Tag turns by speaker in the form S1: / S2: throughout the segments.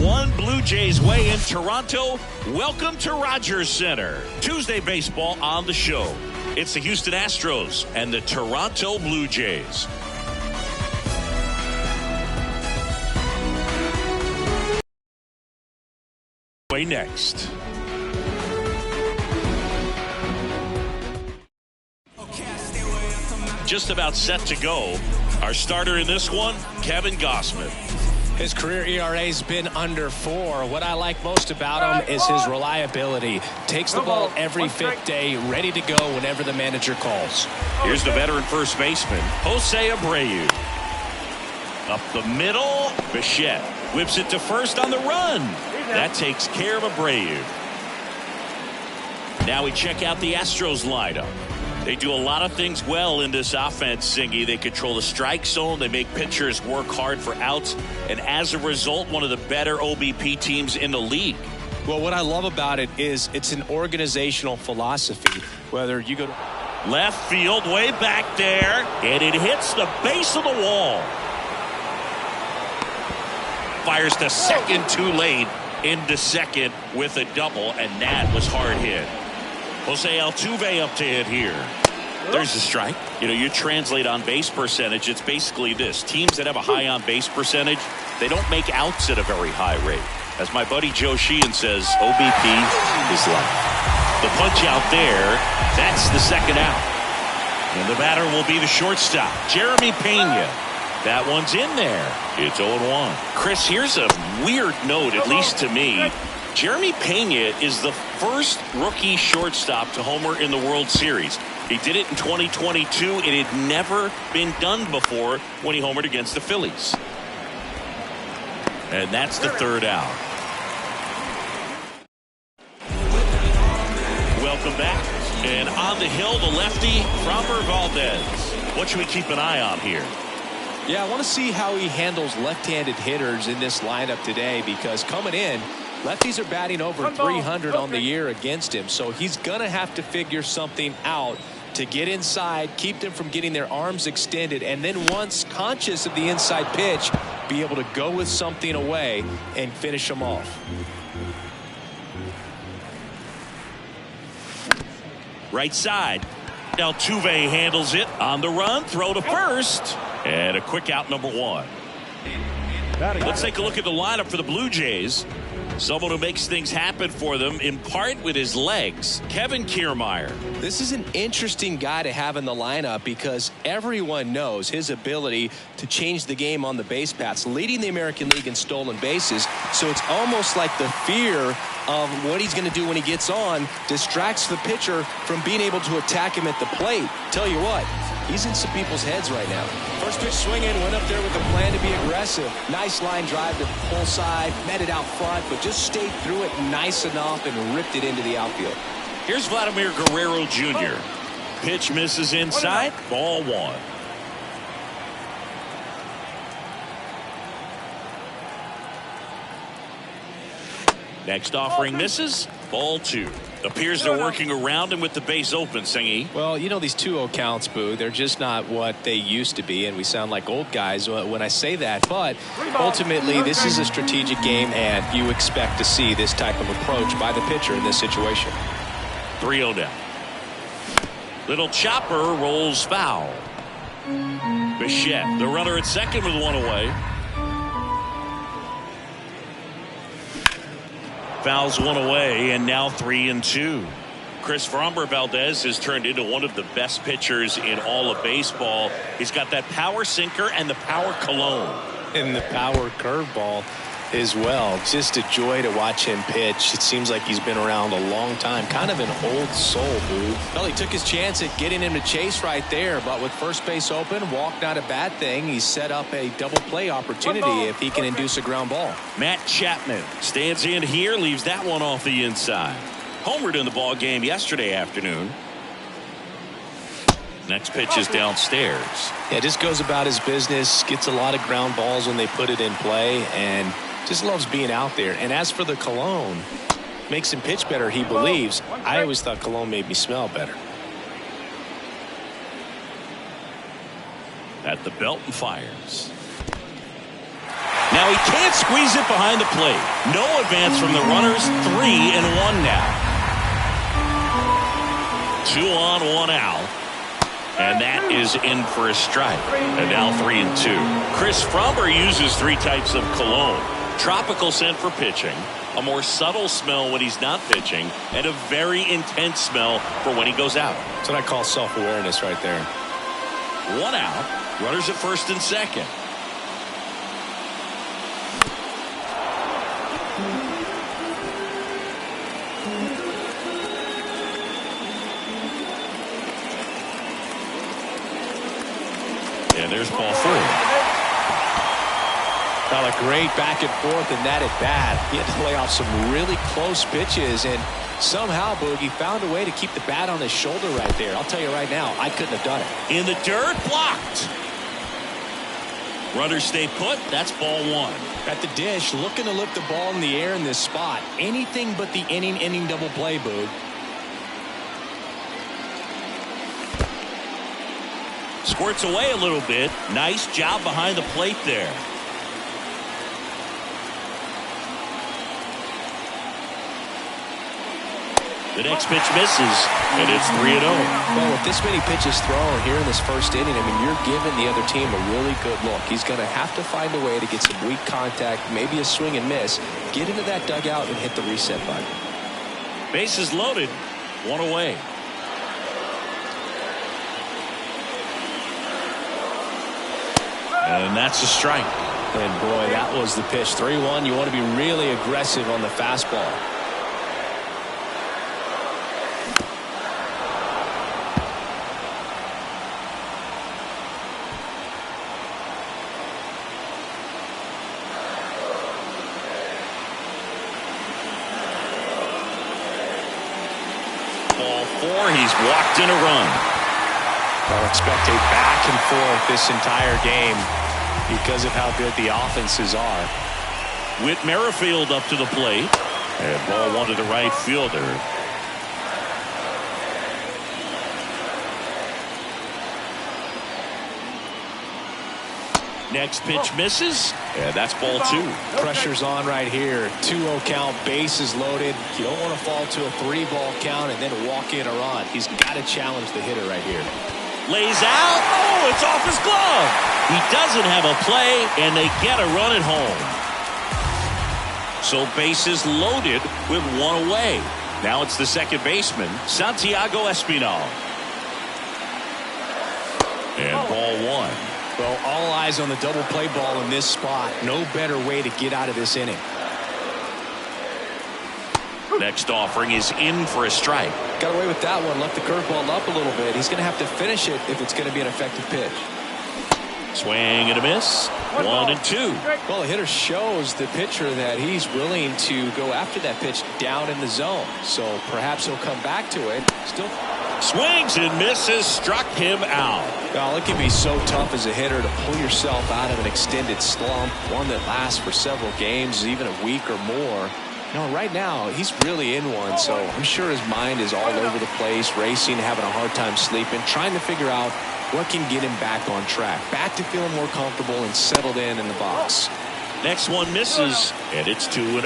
S1: one Blue Jays way in Toronto. Welcome to Rogers Center. Tuesday baseball on the show. It's the Houston Astros and the Toronto Blue Jays. Way next. Just about set to go. Our starter in this one, Kevin Gausman.
S2: His career ERA's been under 4. What I like most about him is his reliability. Takes the ball every fifth day, ready to go whenever the manager calls.
S1: Here's the veteran first baseman, Jose Abreu. Up the middle, Bichette whips it to first on the run. That takes care of Abreu. Now we check out the Astros lineup. They do a lot of things well in this offense, Singy. They control the strike zone. They make pitchers work hard for outs. And as a result, one of the better OBP teams in the league.
S2: Well, what I love about it is it's an organizational philosophy. Whether you go to
S1: left field, way back there, and it hits the base of the wall. Fires to second too late, into second with a double, and that was hard hit. Jose Altuve up to hit here. There's a strike. You know, you translate on base percentage, it's basically this. Teams that have a high on base percentage, they don't make outs at a very high rate. As my buddy Joe Sheehan says, OBP is life. The punch out there, that's the second out. And the batter will be the shortstop, Jeremy Pena. That one's in there. It's 0-1. Chris, here's a weird note, at least to me. Jeremy Pena is the first rookie shortstop to homer in the World Series. He did it in 2022. It had never been done before when he homered against the Phillies. And that's the third out. Welcome back. And on the hill, the lefty, Framber Valdez. What should we keep an eye on here?
S2: Yeah, I want to see how he handles left-handed hitters in this lineup today, because coming in, lefties are batting over 300 on the year against him. So he's going to have to figure something out to get inside, keep them from getting their arms extended, and then once conscious of the inside pitch, be able to go with something away and finish them off.
S1: Right side. Altuve handles it on the run, throw to first, and a quick out, number 1. Let's take a look at the lineup for the Blue Jays. Someone who makes things happen for them, in part with his legs, Kevin Kiermaier.
S2: This is an interesting guy to have in the lineup because everyone knows his ability to change the game on the base paths, leading the American League in stolen bases. So it's almost like the fear of what he's going to do when he gets on distracts the pitcher from being able to attack him at the plate. Tell you what, he's in some people's heads right now. First pitch swinging, went up there with a plan to be aggressive. Nice line drive to full side, met it out front, but just stayed through it nice enough and ripped it into the outfield.
S1: Here's Vladimir Guerrero Jr. Pitch misses inside, ball 1. Next offering misses, ball 2. Appears they're working around him with the base open, Singy.
S2: Well, you know, these 2-0 counts, Boo, they're just not what they used to be, and we sound like old guys when I say that. But ultimately, this is a strategic game, and you expect to see this type of approach by the pitcher in this situation.
S1: 3-0 down. Little chopper rolls foul. Bichette, the runner at second with 1 away. Fouls 1 away, and now 3-2. Chris, Framber Valdez has turned into one of the best pitchers in all of baseball. He's got that power sinker and the power cologne.
S2: And the power curveball as well. Just a joy to watch him pitch. It seems like he's been around a long time. Kind of an old soul, Boo. Well, he took his chance at getting him to chase right there, but with first base open, walk not a bad thing. He set up a double play opportunity if he can induce a ground ball.
S1: Matt Chapman stands in here, leaves that one off the inside. Homered in the ball game yesterday afternoon. Next pitch is downstairs.
S2: Yeah, just goes about his business, gets a lot of ground balls when they put it in play, and just loves being out there. And as for the cologne, makes him pitch better, he believes. I always thought cologne made me smell better.
S1: At the belt and fires. Now he can't squeeze it behind the plate. No advance from the runners. 3-1 now. 2 on, 1 out. And that is in for a strike. And now 3-2. Chris Fromber uses 3 types of cologne. Tropical scent for pitching, a more subtle smell when he's not pitching, and a very intense smell for when he goes out.
S2: That's what I call self-awareness right there.
S1: 1 out. Runners at first and second. And there's ball 4.
S2: Well, a great back and forth in that at bat. He had to lay off some really close pitches, and somehow Boogie found a way to keep the bat on his shoulder right there. I'll tell you right now, I couldn't have done it.
S1: In the dirt, blocked. Runners stay put. That's ball 1.
S2: At the dish, looking to lift the ball in the air in this spot. Anything but the inning double play, Boog.
S1: Squirts away a little bit. Nice job behind the plate there. The next pitch misses, and it's 3-0.
S2: Well, with this many pitches thrown here in this first inning, I mean, you're giving the other team a really good look. He's going to have to find a way to get some weak contact, maybe a swing and miss, get into that dugout and hit the reset button.
S1: Bases loaded, 1 away. And that's a strike.
S2: And boy, that was the pitch. 3-1. You want to be really aggressive on the fastball.
S1: Ball 4. He's walked in a run.
S2: I'll expect a back and forth this entire game because of how good the offenses are.
S1: Whit Merrifield up to the plate. And ball 1 to the right fielder. Next pitch misses. And that's ball 2.
S2: Pressure's on right here. 2-0 count, bases loaded. You don't want to fall to a 3-ball count and then walk in a run. He's got to challenge the hitter right here.
S1: Lays out. Oh, it's off his glove. He doesn't have a play, and they get a run at home. So bases loaded with 1 away. Now it's the second baseman, Santiago Espinal. And ball 1.
S2: Well, all eyes on the double play ball in this spot. No better way to get out of this inning.
S1: Next offering is in for a strike.
S2: Got away with that one. Left the curveball up a little bit. He's going to have to finish it if it's going to be an effective pitch.
S1: Swing and a miss. 1-2.
S2: Well, the hitter shows the pitcher that he's willing to go after that pitch down in the zone. So perhaps he'll come back to it. Still
S1: swings and misses. Struck him out.
S2: Well, it can be so tough as a hitter to pull yourself out of an extended slump, one that lasts for several games, even a week or more. No, right now, he's really in one, so I'm sure his mind is all over the place, racing, having a hard time sleeping, trying to figure out what can get him back on track, back to feeling more comfortable and settled in the box.
S1: Next one misses, and it's 2-0.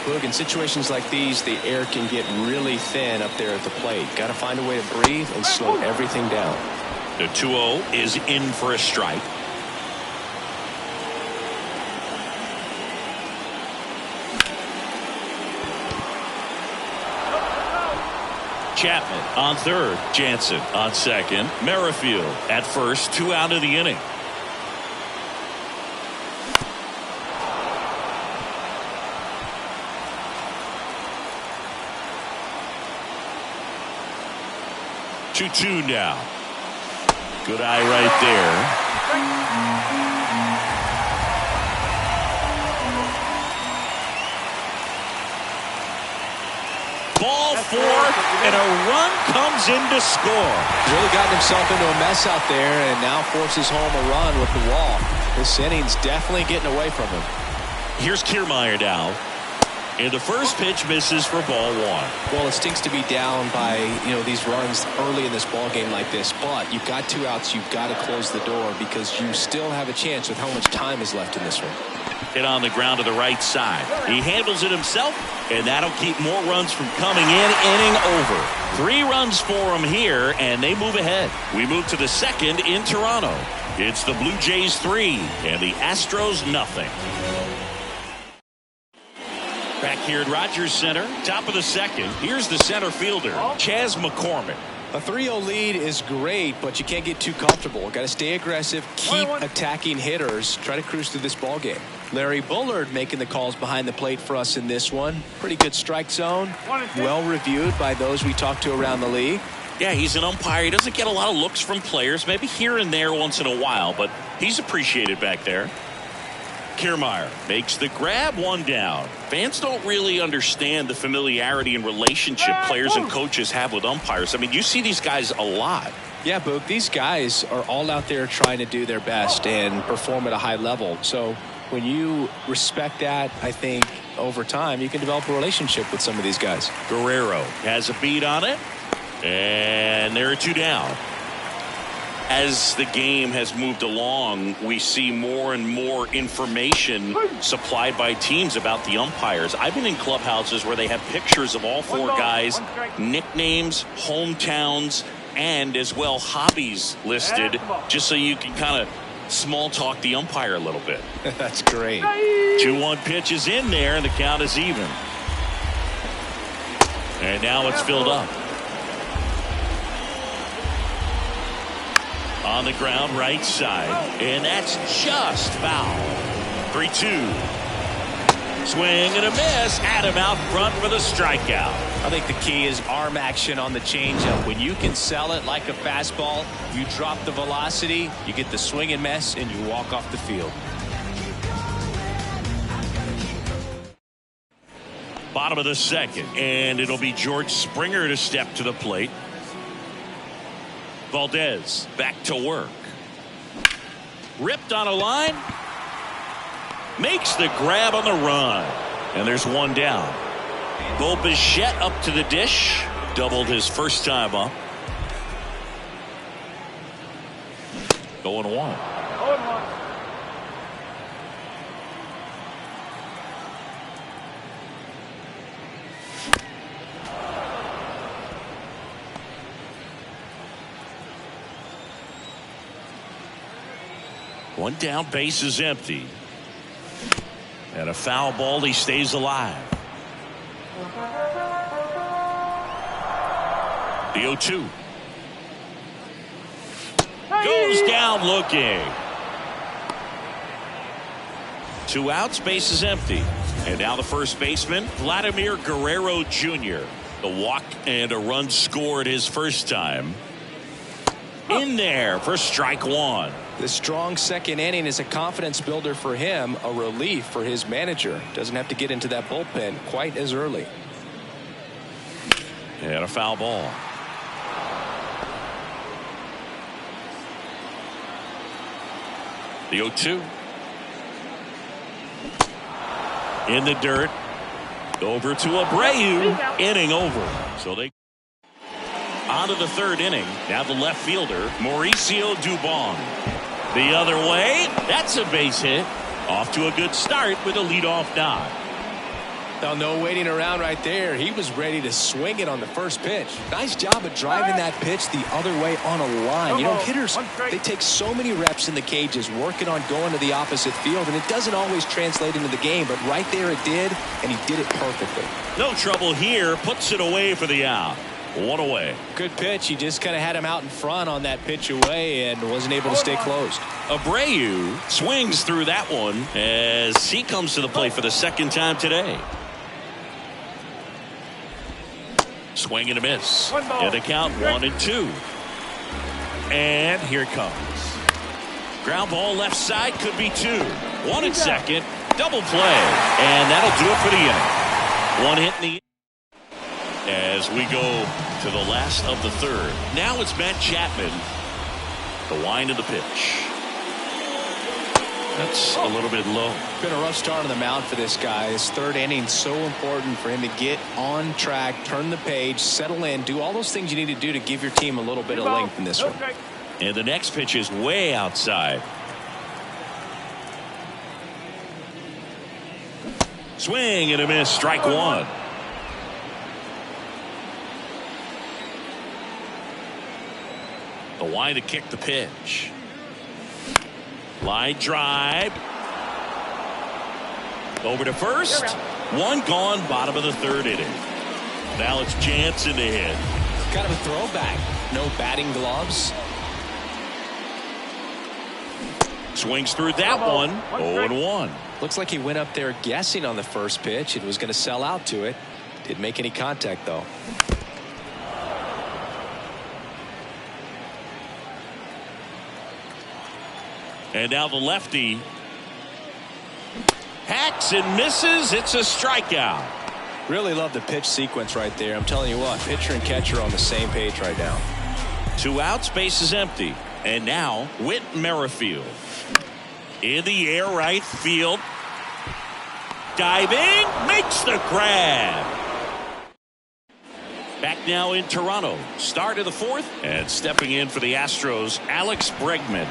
S2: Look, in situations like these, the air can get really thin up there at the plate. Got to find a way to breathe and slow everything down.
S1: The 2-0 is in for a strike. Chapman on third, Jansen on second, Merrifield at first, 2 out of the inning. Two now. Good eye right there. Ball 4, and a run comes in to score.
S2: Really gotten himself into a mess out there and now forces home a run with the walk. This inning's definitely getting away from him.
S1: Here's Kiermaier now. And the first pitch misses for ball one.
S2: Well, it stinks to be down by, these runs early in this ball game like this, but you've got 2 outs. You've got to close the door because you still have a chance with how much time is left in this one.
S1: Hit on the ground to the right side. He handles it himself, and that'll keep more runs from coming in. Inning over. 3 runs for him here, and they move ahead. We move to the second in Toronto. It's the Blue Jays 3 and the Astros nothing. Back here at Rogers Center, top of the second. Here's the center fielder, Chas McCormick.
S2: A 3-0 lead is great, but you can't get too comfortable. Got to stay aggressive, keep attacking hitters, try to cruise through this ball game. Larry Bullard making the calls behind the plate for us in this one. Pretty good strike zone, well reviewed by those we talked to around the league.
S1: Yeah, he's an umpire. He doesn't get a lot of looks from players, maybe here and there once in a while, but he's appreciated back there. Kiermaier makes the grab, 1 down. Fans don't really understand the familiarity and relationship players and coaches have with umpires. I mean, you see these guys a lot.
S2: Yeah, Boog, these guys are all out there trying to do their best and perform at a high level. So when you respect that, I think over time you can develop a relationship with some of these guys.
S1: Guerrero has a beat on it, and there are 2 down. As the game has moved along, we see more and more information supplied by teams about the umpires. I've been in clubhouses where they have pictures of all 4 guys, nicknames, hometowns, and as well hobbies listed, just so you can kind of small talk the umpire a little bit.
S2: That's great.
S1: 2-1 pitch is in there, and the count is even. And now it's filled up. On the ground, right side, and that's just foul. 3-2. Swing and a miss. Adam out front for the strikeout.
S2: I think the key is arm action on the changeup. When you can sell it like a fastball, you drop the velocity, you get the swing and miss, and you walk off the field.
S1: Bottom of the second, and it'll be George Springer to step to the plate. Valdez back to work. Ripped on a line. Makes the grab on the run. And there's 1 down. Bo Bichette up to the dish. Doubled his first time up. 0-1. One down, base is empty. And a foul ball, he stays alive. The 0-2. Goes down looking. 2 outs, base is empty. And now the first baseman, Vladimir Guerrero Jr. The walk and a run scored his first time. In there for strike 1.
S2: The strong second inning is a confidence builder for him, a relief for his manager. Doesn't have to get into that bullpen quite as early.
S1: And a foul ball. The 0-2. In the dirt. Over to Abreu. Inning over. So they on to the 3rd inning. Now the left fielder, Mauricio Dubon. The other way. That's a base hit. Off to a good start with a leadoff nod.
S2: Now, no waiting around right there. He was ready to swing it on the first pitch. Nice job of driving that pitch the other way on a line. You know, hitters, they take so many reps in the cages working on going to the opposite field, and it doesn't always translate into the game, but right there it did, and he did it perfectly.
S1: No trouble here. Puts it away for the out. 1 away.
S2: Good pitch. He just kind of had him out in front on that pitch away and wasn't able to stay closed.
S1: Abreu swings through that one as he comes to the plate for the 2nd time today. Swing and a miss. And the count 1-2. And here it comes. Ground ball left side, could be 2. 1 at second. Double play. And that'll do it for the inning. 1 hit in the as we go to the last of the 3rd. Now it's Matt Chapman. The wind of the pitch. That's a little bit low.
S2: Been a rough start on the mound for this guy. His third inning so important for him to get on track, turn the page, settle in, do all those things you need to do to give your team a little bit of length in this one.
S1: And the next pitch is way outside. Swing and a miss, strike one. The line to kick the pitch. Line drive. Over to first. One gone, bottom of the third inning. Now it's Jansen to hit.
S2: Kind of a throwback. No batting gloves.
S1: Swings through that one. 0-1.
S2: Looks like he went up there guessing on the first pitch. It was going to sell out to it. Didn't make any contact, though.
S1: And now the lefty hacks and misses. It's a strikeout.
S2: Really love the pitch sequence right there. I'm telling you what, pitcher and catcher are on the same page right now.
S1: 2 outs, base is empty. And now Whit Merrifield in the air, right field. Diving, makes the grab. Back now in Toronto. Start of the fourth. And stepping in for the Astros, Alex Bregman.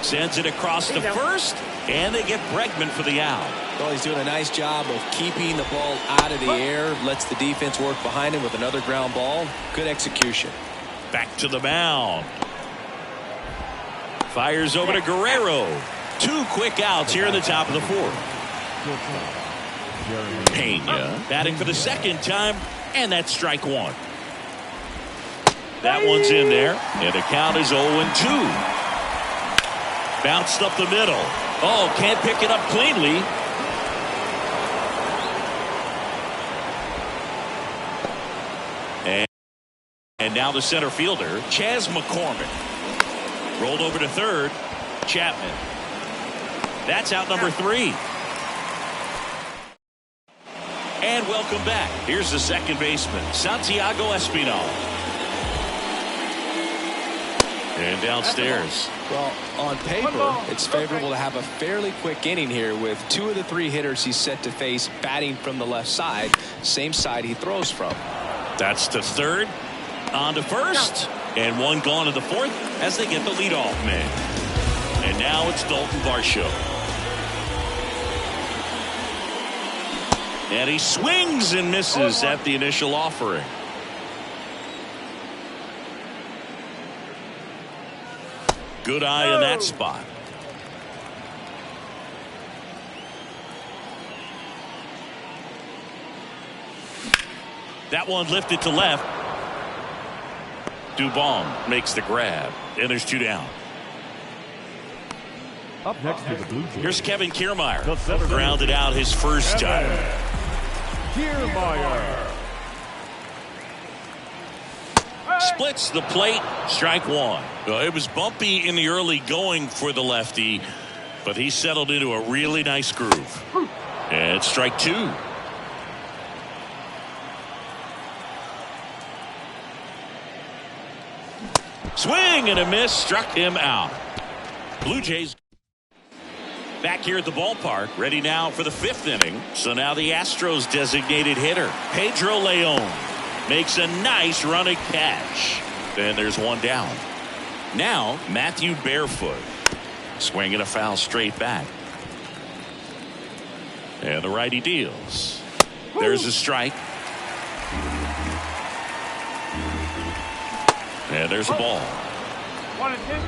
S1: Sends it across the first, and they get Bregman for the out.
S2: Well, he's doing a nice job of keeping the ball out of the air. Lets the defense work behind him with another ground ball. Good execution.
S1: Back to the mound. Fires over to Guerrero. 2 quick outs here in the top of the fourth. Pena batting for the second time, and that's strike one. That one's in there, and the count is 0-2. Bounced up the middle. Oh, can't pick it up cleanly. And now the center fielder, Chas McCormick. Rolled over to third, Chapman. That's out number 3. And welcome back. Here's the second baseman, Santiago Espinal. And downstairs.
S2: Well, on paper, it's favorable to have a fairly quick inning here with 2 of the 3 hitters he's set to face batting from the left side, same side he throws from.
S1: That's to third, on to first, and 1 gone to the fourth as they get the leadoff man. And now it's Dalton Varsho. And he swings and misses at the initial offering. Good eye in that spot. That one lifted to left. Dubon makes the grab, and there's 2 down.
S3: Up next to the Blue Jays.
S1: Here's Kevin Kiermaier. Grounded out his first time.
S3: Kiermaier.
S1: Splits the plate, strike one. Well, it was bumpy in the early going for the lefty, but he settled into a really nice groove. And strike 2. Swing and a miss, struck him out. Blue Jays back here at the ballpark, ready now for the 5th inning. So now the Astros designated hitter, Pedro Leon, makes a nice running catch. Then there's 1 down. Now Matthew Barefoot swinging a foul straight back. And the righty deals. There's a strike. And there's a ball.
S3: 1-2.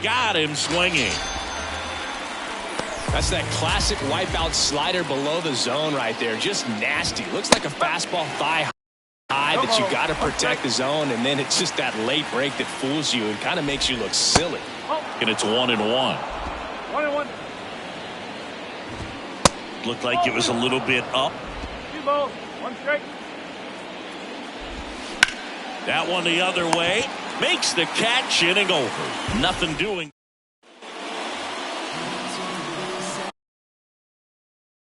S1: Got him swinging.
S2: That's that classic wipeout slider below the zone right there. Just nasty. Looks like a fastball thigh high that you got to protect the zone, and then it's just that late break that fools you and kind of makes you look silly.
S1: And it's 1-1.
S3: 1-1.
S1: Looked like it was a little bit up.
S3: 2 balls, 1 strike.
S1: That one the other way. Makes the catch, inning over. Nothing doing.